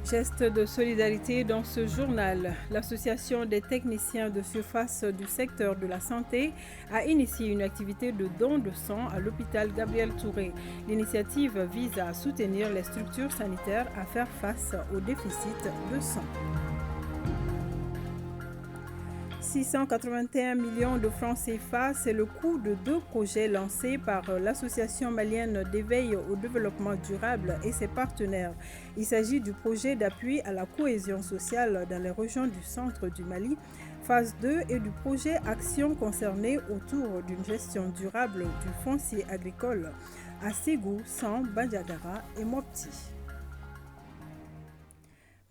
Geste de solidarité dans ce journal. L'Association des techniciens de surface du secteur de la santé a initié une activité de don de sang à l'hôpital Gabriel Touré. L'initiative vise à soutenir les structures sanitaires à faire face au déficit de sang. 681 millions de francs CFA, c'est le coût de 2 projets lancés par l'Association malienne d'éveil au développement durable et ses partenaires. Il s'agit du projet d'appui à la cohésion sociale dans les régions du centre du Mali, phase 2, et du projet Action concerné autour d'une gestion durable du foncier agricole à Ségou, San, Bandiagara et Mopti.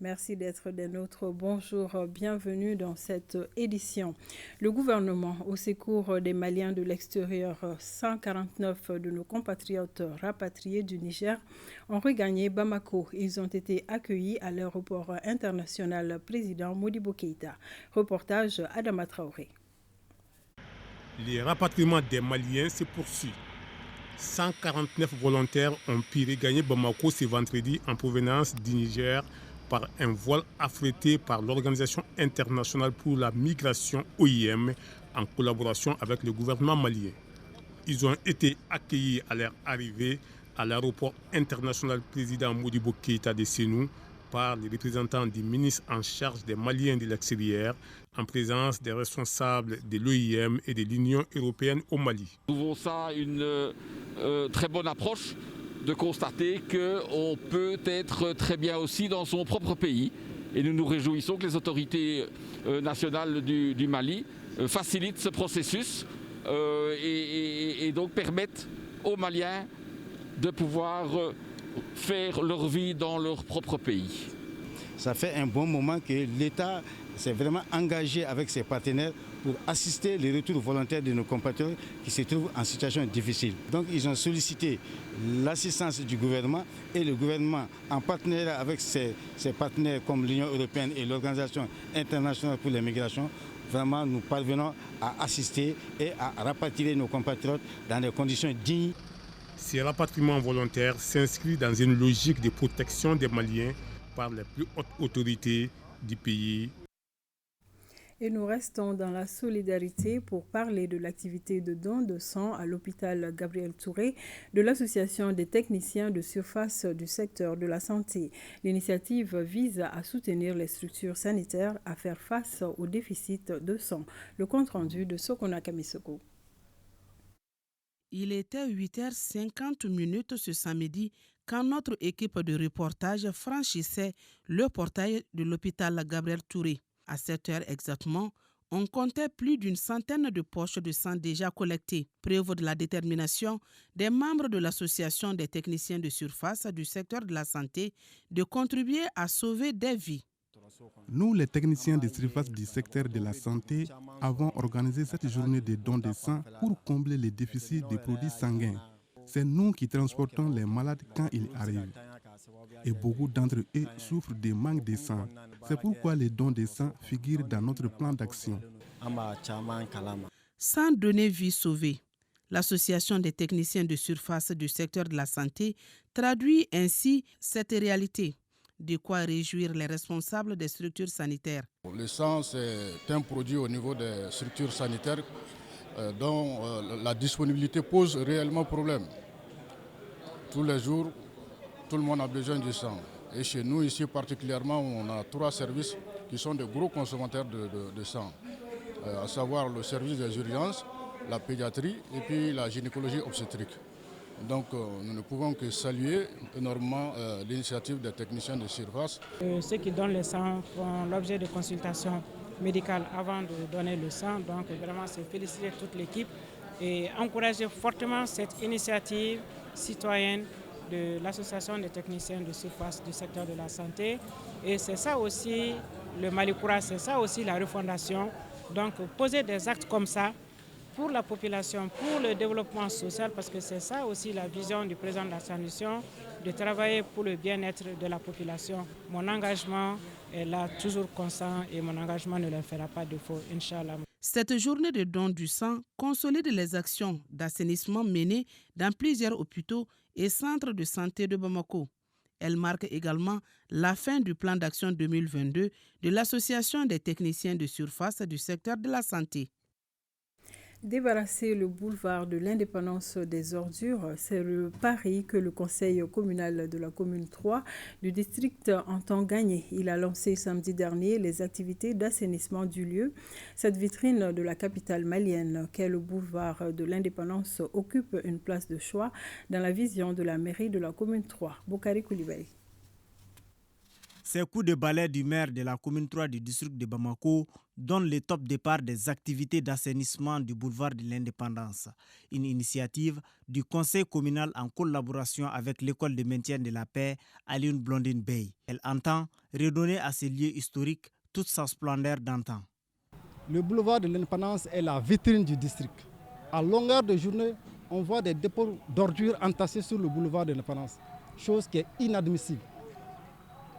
Merci d'être des nôtres. Bonjour, bienvenue dans cette édition. Le gouvernement, au secours des Maliens de l'extérieur, 149 de nos compatriotes rapatriés du Niger ont regagné Bamako. Ils ont été accueillis à l'aéroport international président Modibo Keïta. Reportage Adama Traoré. Les rapatriements des Maliens se poursuivent. 149 volontaires ont pu regagner Bamako ce vendredi en provenance du Niger par un vol affrété par l'Organisation internationale pour la migration OIM en collaboration avec le gouvernement malien. Ils ont été accueillis à leur arrivée à l'aéroport international président Modibo Keïta de Sénou par les représentants du ministre en charge des Maliens de l'extérieur en présence des responsables de l'OIM et de l'Union européenne au Mali. Nous trouvons ça une très bonne approche de constater qu'on peut être très bien aussi dans son propre pays. Et nous nous réjouissons que les autorités nationales du Mali facilitent ce processus et donc permettent aux Maliens de pouvoir faire leur vie dans leur propre pays. Ça fait un bon moment que l'État s'est vraiment engagé avec ses partenaires pour assister les retours volontaires de nos compatriotes qui se trouvent en situation difficile. Donc ils ont sollicité l'assistance du gouvernement et le gouvernement, en partenariat avec ses partenaires comme l'Union européenne et l'Organisation internationale pour les migrations, vraiment nous parvenons à assister et à rapatrier nos compatriotes dans des conditions dignes. Ces rapatriements volontaires s'inscrivent dans une logique de protection des Maliens par les plus hautes autorités du pays. Et nous restons dans la solidarité pour parler de l'activité de don de sang à l'hôpital Gabriel Touré de l'Association des techniciens de surface du secteur de la santé. L'initiative vise à soutenir les structures sanitaires à faire face au déficit de sang. Le compte-rendu de Sokona Kamisoko. Il était 8h50 ce samedi quand notre équipe de reportage franchissait le portail de l'hôpital Gabriel Touré. À 7h exactement, on comptait plus d'une centaine de poches de sang déjà collectées, preuve de la détermination des membres de l'Association des techniciens de surface du secteur de la santé de contribuer à sauver des vies. Nous, les techniciens de surface du secteur de la santé, avons organisé cette journée de don de sang pour combler les déficits des produits sanguins. C'est nous qui transportons les malades quand ils arrivent. Et beaucoup d'entre eux souffrent de manque de sang. C'est pourquoi les dons de sang figurent dans notre plan d'action. Sans donner vie sauvée, l'Association des techniciens de surface du secteur de la santé traduit ainsi cette réalité. De quoi réjouir les responsables des structures sanitaires. Le sang, c'est un produit au niveau des structures sanitaires dont la disponibilité pose réellement problème. Tous les jours, tout le monde a besoin du sang. Et chez nous, ici particulièrement, on a 3 services qui sont de gros consommateurs de sang, à savoir le service des urgences, la pédiatrie et puis la gynécologie obstétrique. Donc nous ne pouvons que saluer énormément l'initiative des techniciens de surface. Ceux qui donnent le sang font l'objet de consultations médicales avant de donner le sang. Donc vraiment c'est féliciter toute l'équipe et encourager fortement cette initiative citoyenne de l'Association des techniciens de surface du secteur de la santé. Et c'est ça aussi le Malikoura, c'est ça aussi la refondation. Donc poser des actes comme ça pour la population, pour le développement social, parce que c'est ça aussi la vision du président de la transition, de travailler pour le bien-être de la population. Mon engagement est là toujours constant et mon engagement ne leur fera pas défaut, Inch'Allah. Cette journée de don du sang consolide les actions d'assainissement menées dans plusieurs hôpitaux et centres de santé de Bamako. Elle marque également la fin du plan d'action 2022 de l'Association des techniciens de surface du secteur de la santé. Débarrasser le boulevard de l'indépendance des ordures, c'est le pari que le conseil communal de la commune 3 du district entend gagner. Il a lancé samedi dernier les activités d'assainissement du lieu. Cette vitrine de la capitale malienne, qu'est le boulevard de l'indépendance, occupe une place de choix dans la vision de la mairie de la commune 3. Bokari Koulibaly. Ces coups de balai du maire de la commune 3 du district de Bamako donnent le top départ des activités d'assainissement du boulevard de l'Indépendance, une initiative du conseil communal en collaboration avec l'école de maintien de la paix Alioune Blondine Bey. Elle entend redonner à ces lieux historiques toute sa splendeur d'antan. Le boulevard de l'Indépendance est la vitrine du district. À longueur de journée, on voit des dépôts d'ordures entassés sur le boulevard de l'Indépendance, chose qui est inadmissible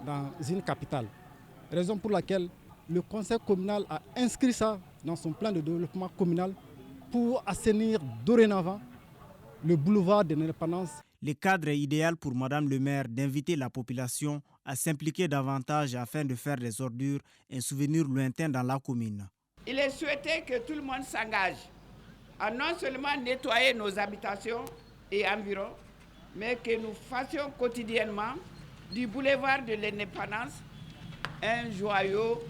dans une capitale. Raison pour laquelle le conseil communal a inscrit ça dans son plan de développement communal pour assainir dorénavant le boulevard de l'Indépendance. Le cadre est idéal pour Madame le maire d'inviter la population à s'impliquer davantage afin de faire des ordures un souvenir lointain dans la commune. Il est souhaité que tout le monde s'engage à non seulement nettoyer nos habitations et environs, mais que nous fassions quotidiennement du boulevard de l'Indépendance un joyau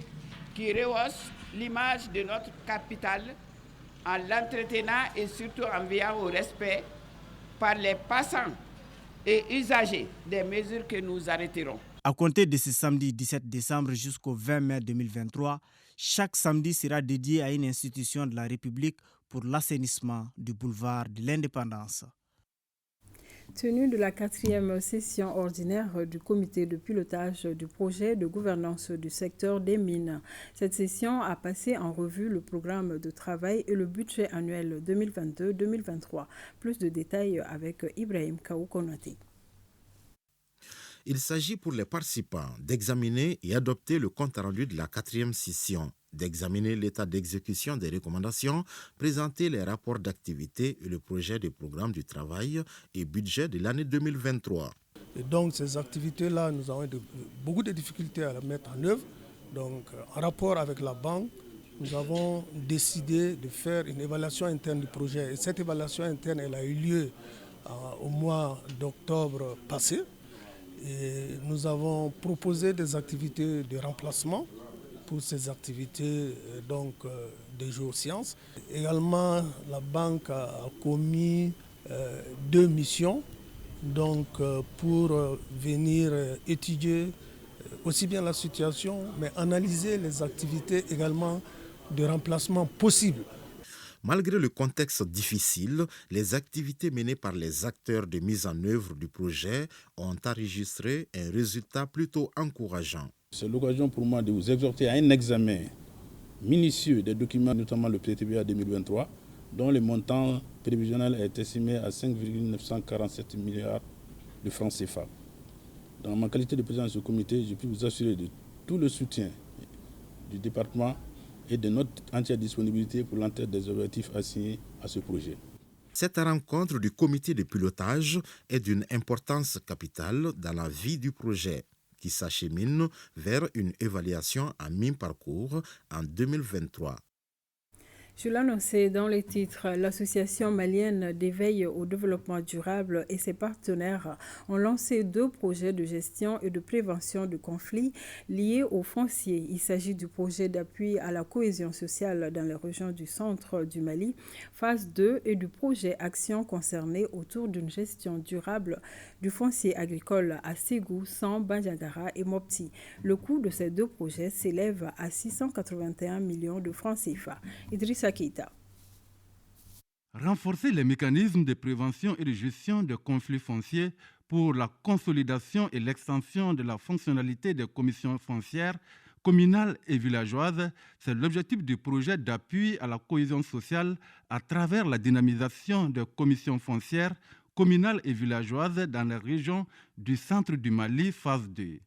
qui rehausse l'image de notre capitale en l'entretenant et surtout en veillant au respect par les passants et usagers des mesures que nous arrêterons. À compter de ce samedi 17 décembre jusqu'au 20 mai 2023, chaque samedi sera dédié à une institution de la République pour l'assainissement du boulevard de l'Indépendance. Tenue de la 4e session ordinaire du comité de pilotage du projet de gouvernance du secteur des mines. Cette session a passé en revue le programme de travail et le budget annuel 2022-2023. Plus de détails avec Ibrahim Kaoukonati. Il s'agit pour les participants d'examiner et adopter le compte-rendu de la 4e session, d'examiner l'état d'exécution des recommandations, présenter les rapports d'activité et le projet de programme du travail et budget de l'année 2023. Et donc ces activités-là, nous avons beaucoup de difficultés à les mettre en œuvre. Donc en rapport avec la banque, nous avons décidé de faire une évaluation interne du projet. Et cette évaluation interne, elle a eu lieu au mois d'octobre passé. Et nous avons proposé des activités de remplacement pour ces activités de géosciences. Également, la banque a commis 2 missions pour venir étudier aussi bien la situation, mais analyser les activités également de remplacement possibles. Malgré le contexte difficile, les activités menées par les acteurs de mise en œuvre du projet ont enregistré un résultat plutôt encourageant. C'est l'occasion pour moi de vous exhorter à un examen minutieux des documents, notamment le PTBA 2023, dont le montant prévisionnel est estimé à 5,947 milliards de francs CFA. Dans ma qualité de président de ce comité, je peux vous assurer de tout le soutien du département et de notre entière disponibilité pour l'atteinte des objectifs assignés à ce projet. Cette rencontre du comité de pilotage est d'une importance capitale dans la vie du projet, qui s'achemine vers une évaluation à mi-parcours en 2023. Je l'annonçais dans les titres, l'Association malienne d'éveil au développement durable et ses partenaires ont lancé 2 projets de gestion et de prévention de conflits liés au foncier. Il s'agit du projet d'appui à la cohésion sociale dans les régions du centre du Mali, phase 2, et du projet Action concerné autour d'une gestion durable du foncier agricole à Ségou, San, Bandiagara et Mopti. Le coût de ces 2 projets s'élève à 681 millions de francs CFA. Idrissa Keita. Renforcer les mécanismes de prévention et de gestion des conflits fonciers pour la consolidation et l'extension de la fonctionnalité des commissions foncières communales et villageoises, c'est l'objectif du projet d'appui à la cohésion sociale à travers la dynamisation des commissions foncières communales et villageoises dans les régions du centre du Mali, phase 2. Et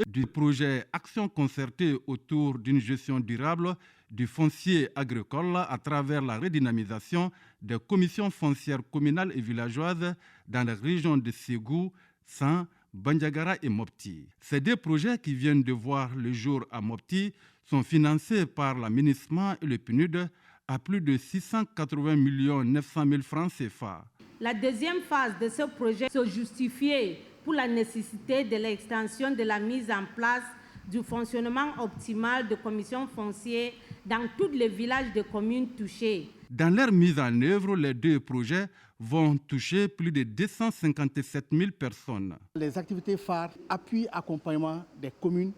du projet Action concertée autour d'une gestion durable du foncier agricole à travers la redynamisation des commissions foncières communales et villageoises dans les régions de Ségou, San, Bandiagara et Mopti. Ces deux projets qui viennent de voir le jour à Mopti sont financés par la MINUSMA et le PNUD à plus de 680 900 000 francs CFA. La deuxième phase de ce projet se justifiait pour la nécessité de l'extension de la mise en place du fonctionnement optimal de commissions foncières dans tous les villages de communes touchées. Dans leur mise en œuvre, les deux projets vont toucher plus de 257 000 personnes. Les activités phares appuient l'accompagnement des communes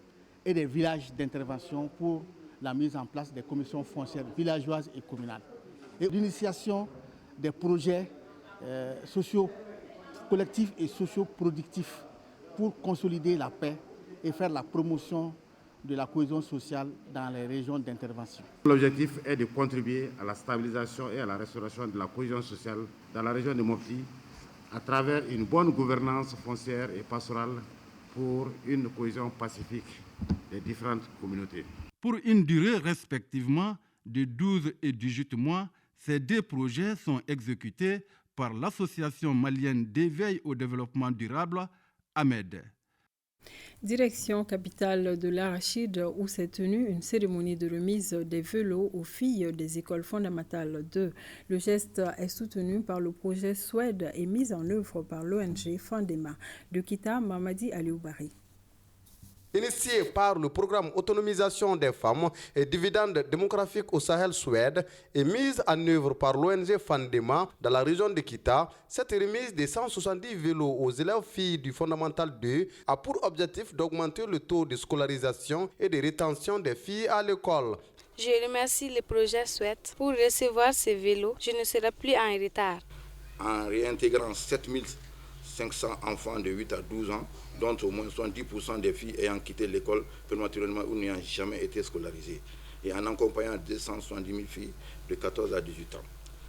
et des villages d'intervention pour la mise en place des commissions foncières villageoises et communales. Et l'initiation des projets socio-collectifs et socio-productifs pour consolider la paix et faire la promotion de la cohésion sociale dans les régions d'intervention. L'objectif est de contribuer à la stabilisation et à la restauration de la cohésion sociale dans la région de Mopti à travers une bonne gouvernance foncière et pastorale pour une cohésion pacifique des différentes communautés. Pour une durée respectivement de 12 et 18 mois, ces deux projets sont exécutés par l'Association malienne d'éveil au développement durable, AMED. Direction capitale de l'Arachide où s'est tenue une cérémonie de remise des vélos aux filles des écoles fondamentales 2. Le geste est soutenu par le projet Suède et mis en œuvre par l'ONG Fandema. De Kita, Mamadi Alioubari. Initié par le programme Autonomisation des femmes et dividendes démographiques au Sahel Suède et mise en œuvre par l'ONG Fandema dans la région de Kita, cette remise de 170 vélos aux élèves filles du Fondamental 2 a pour objectif d'augmenter le taux de scolarisation et de rétention des filles à l'école. Je remercie le projet Suède pour recevoir ces vélos. Je ne serai plus en retard. En réintégrant 7500 enfants de 8 à 12 ans, dont au moins 70% des filles ayant quitté l'école prématurément ou n'ayant jamais été scolarisées, et en accompagnant 270 000 filles de 14 à 18 ans.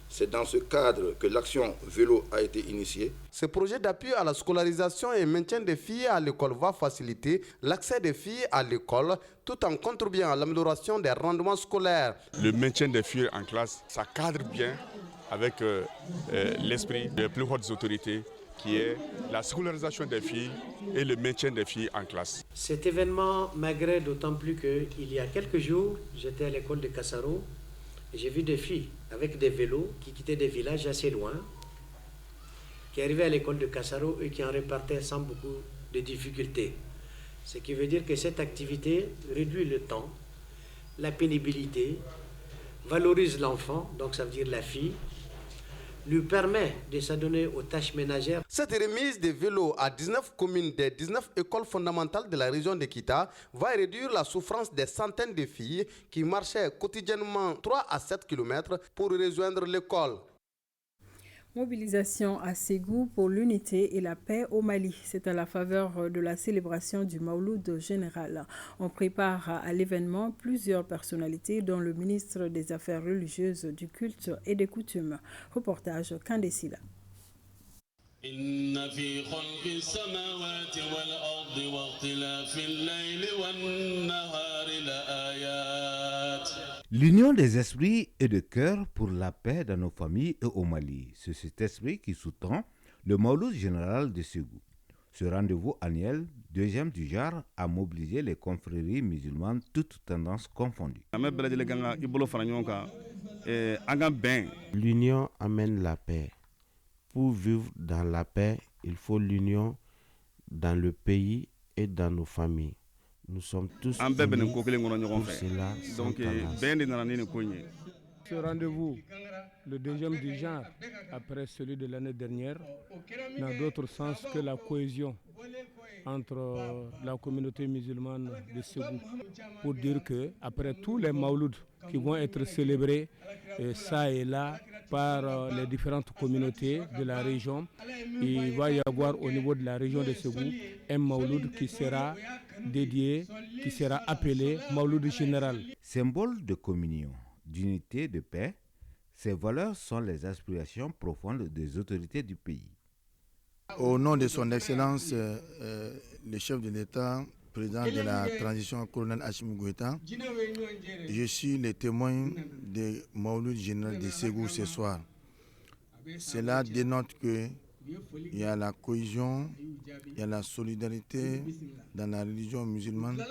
C'est dans ce cadre que l'action vélo a été initiée. Ce projet d'appui à la scolarisation et maintien des filles à l'école va faciliter l'accès des filles à l'école tout en contribuant à l'amélioration des rendements scolaires. Le maintien des filles en classe, ça cadre bien avec l'esprit des plus hautes autorités qui est la scolarisation des filles et le maintien des filles en classe. Cet événement m'agrée d'autant plus qu'il y a quelques jours, j'étais à l'école de Kassaro et j'ai vu des filles avec des vélos qui quittaient des villages assez loin, qui arrivaient à l'école de Kassaro et qui en repartaient sans beaucoup de difficultés. Ce qui veut dire que cette activité réduit le temps, la pénibilité, valorise l'enfant, donc ça veut dire la fille, lui permet de s'adonner aux tâches ménagères. Cette remise des vélos à 19 communes des 19 écoles fondamentales de la région de Kita va réduire la souffrance des centaines de filles qui marchaient quotidiennement 3 à 7 km pour rejoindre l'école. Mobilisation à Ségou pour l'unité et la paix au Mali. C'est à la faveur de la célébration du Mauloud général. On prépare à l'événement plusieurs personnalités, dont le ministre des Affaires religieuses, du culte et des coutumes. Reportage Kandesila. L'union des esprits et de cœur pour la paix dans nos familles et au Mali. C'est cet esprit qui sous-tend le Mauloud général de Ségou. Ce rendez-vous annuel, deuxième du genre, a mobilisé les confréries musulmanes, toutes tendances confondues. L'union amène la paix. Pour vivre dans la paix, il faut l'union dans le pays et dans nos familles. Nous sommes tous unis pour cela sans tendance. Ce rendez-vous, le deuxième du genre, après celui de l'année dernière, n'a d'autre sens que la cohésion entre la communauté musulmane de Ségou. Pour dire que après tous les maulouds qui vont être célébrés ça et là par les différentes communautés de la région, il va y avoir au niveau de la région de Ségou un mauloud qui sera dédié, qui sera appelé Mauloud général. Symbole de communion, d'unité, de paix, ces valeurs sont les aspirations profondes des autorités du pays. Au nom de son Excellence, le chef de l'État, président de la transition, colonel Assimi Goïta, je suis le témoin de Mauloud général de Ségou ce soir. Cela dénote que il y a la cohésion, il y a la solidarité dans la religion musulmane.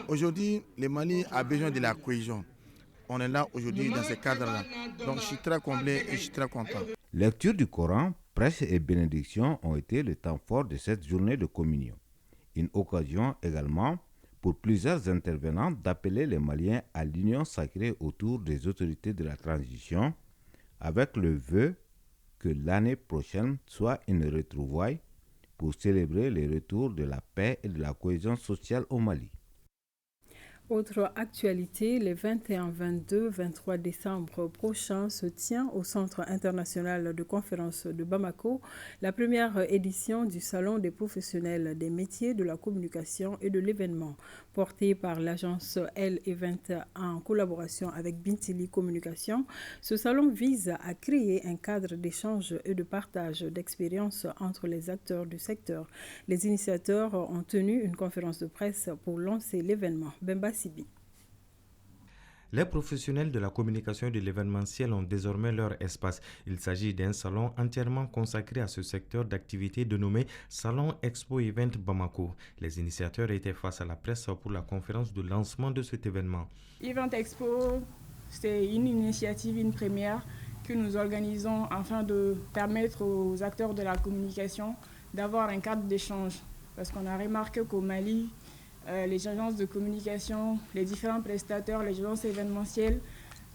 Aujourd'hui, le Mali a besoin de la cohésion. On est là aujourd'hui dans ce cadre-là. Donc je suis très comblé et je suis très content. Lecture du Coran, prêche et bénédiction ont été le temps fort de cette journée de communion. Une occasion également pour plusieurs intervenants d'appeler les Maliens à l'union sacrée autour des autorités de la transition, avec le vœu que l'année prochaine soit une retrouvaille pour célébrer le retour de la paix et de la cohésion sociale au Mali. Autre actualité, les 21, 22, 23 décembre prochains se tient au Centre international de conférences de Bamako la première édition du Salon des professionnels des métiers de la communication et de l'événement, porté par l'agence L-Event en collaboration avec Bintili Communication. Ce salon vise à créer un cadre d'échange et de partage d'expériences entre les acteurs du secteur. Les initiateurs ont tenu une conférence de presse pour lancer l'événement. Bemba Sibi. Les professionnels de la communication et de l'événementiel ont désormais leur espace. Il s'agit d'un salon entièrement consacré à ce secteur d'activité dénommé Salon Expo Event Bamako. Les initiateurs étaient face à la presse pour la conférence de lancement de cet événement. Event Expo, c'est une initiative, une première que nous organisons afin de permettre aux acteurs de la communication d'avoir un cadre d'échange. Parce qu'on a remarqué qu'au Mali, les agences de communication, les différents prestataires, les agences événementielles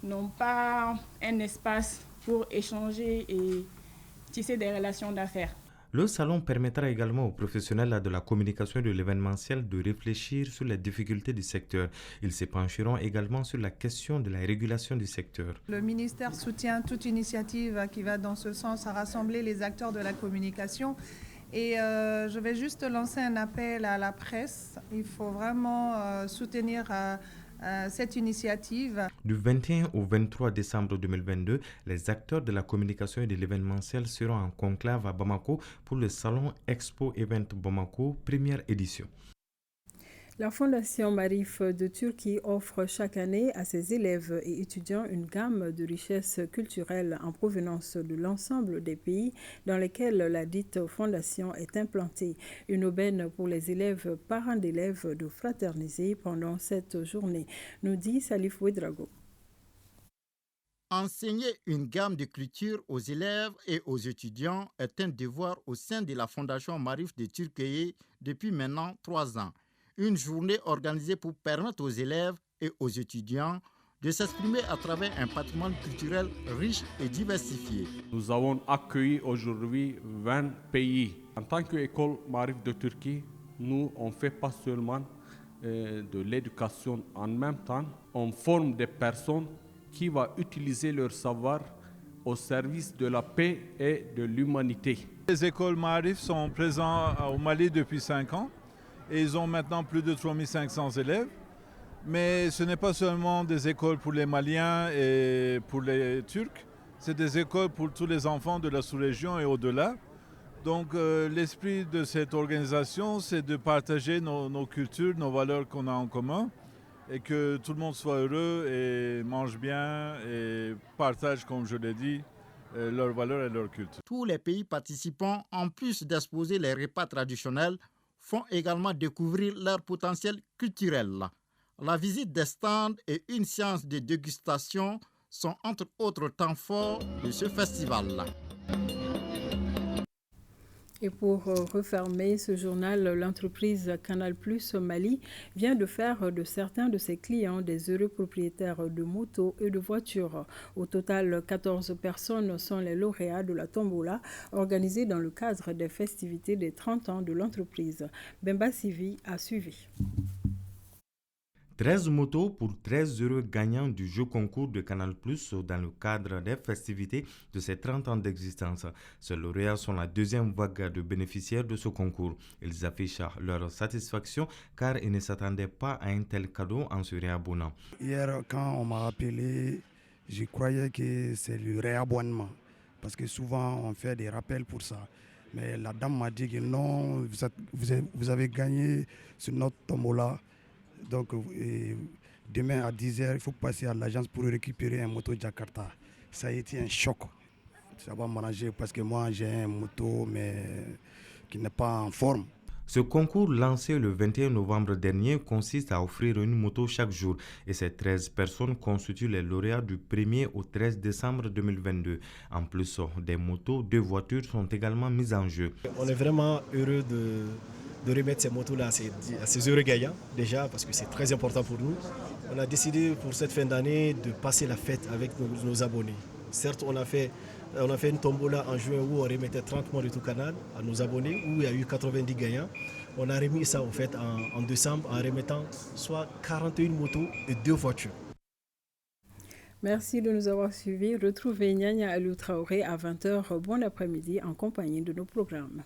n'ont pas un espace pour échanger et tisser des relations d'affaires. Le salon permettra également aux professionnels de la communication et de l'événementiel de réfléchir sur les difficultés du secteur. Ils se pencheront également sur la question de la régulation du secteur. Le ministère soutient toute initiative qui va dans ce sens à rassembler les acteurs de la communication. Et je vais juste lancer un appel à la presse. Il faut vraiment soutenir cette initiative. Du 21 au 23 décembre 2022, les acteurs de la communication et de l'événementiel seront en conclave à Bamako pour le Salon Expo Event Bamako, première édition. La Fondation Marif de Turquie offre chaque année à ses élèves et étudiants une gamme de richesses culturelles en provenance de l'ensemble des pays dans lesquels la dite fondation est implantée. Une aubaine pour les élèves, parents d'élèves de fraterniser pendant cette journée, nous dit Salif Ouedrago. Enseigner une gamme de culture aux élèves et aux étudiants est un devoir au sein de la Fondation Marif de Turquie depuis maintenant 3 ans. Une journée organisée pour permettre aux élèves et aux étudiants de s'exprimer à travers un patrimoine culturel riche et diversifié. Nous avons accueilli aujourd'hui 20 pays. En tant qu'école Marif de Turquie, nous, on ne fait pas seulement de l'éducation. En même temps, on forme des personnes qui vont utiliser leur savoir au service de la paix et de l'humanité. Les écoles Marif sont présentes au Mali depuis 5 ans. Et ils ont maintenant plus de 3500 élèves. Mais ce n'est pas seulement des écoles pour les Maliens et pour les Turcs, c'est des écoles pour tous les enfants de la sous-région et au-delà. Donc l'esprit de cette organisation, c'est de partager nos cultures, nos valeurs qu'on a en commun et que tout le monde soit heureux et mange bien et partage, comme je l'ai dit, leurs valeurs et leurs cultures. Tous les pays participants, en plus d'exposer les repas traditionnels, font également découvrir leur potentiel culturel. La visite des stands et une séance de dégustation sont entre autres temps forts de ce festival. Et pour refermer ce journal, l'entreprise Canal Plus Mali vient de faire de certains de ses clients des heureux propriétaires de motos et de voitures. Au total, 14 personnes sont les lauréats de la tombola organisée dans le cadre des festivités des 30 ans de l'entreprise. Bemba Sivi a suivi. 13 motos pour 13 heureux gagnants du jeu concours de Canal Plus dans le cadre des festivités de ses 30 ans d'existence. Ces lauréats sont la deuxième vague de bénéficiaires de ce concours. Ils affichent leur satisfaction car ils ne s'attendaient pas à un tel cadeau en se réabonnant. Hier, quand on m'a appelé, je croyais que c'est le réabonnement parce que souvent on fait des rappels pour ça. Mais la dame m'a dit que non, vous avez gagné sur notre tombola. Donc demain à 10h, il faut passer à l'agence pour récupérer un moto Jakarta. Ça a été un choc. Ça va m'arranger parce que moi j'ai une moto mais qui n'est pas en forme. Ce concours lancé le 21 novembre dernier consiste à offrir une moto chaque jour et ces 13 personnes constituent les lauréats du 1er au 13 décembre 2022. En plus des motos, 2 voitures sont également mises en jeu. On est vraiment heureux de remettre ces motos-là à ces heureux gagnants déjà parce que c'est très important pour nous. On a décidé pour cette fin d'année de passer la fête avec nos abonnés. Certes, on a fait une tombola en juin où on remettait 30 mois de tout canal à nos abonnés, où il y a eu 90 gagnants. On a remis ça en fait en décembre en remettant soit 41 motos et 2 voitures. Merci de nous avoir suivis. Retrouvez Nyanya Alou Traoré à 20h. Bon après-midi en compagnie de nos programmes.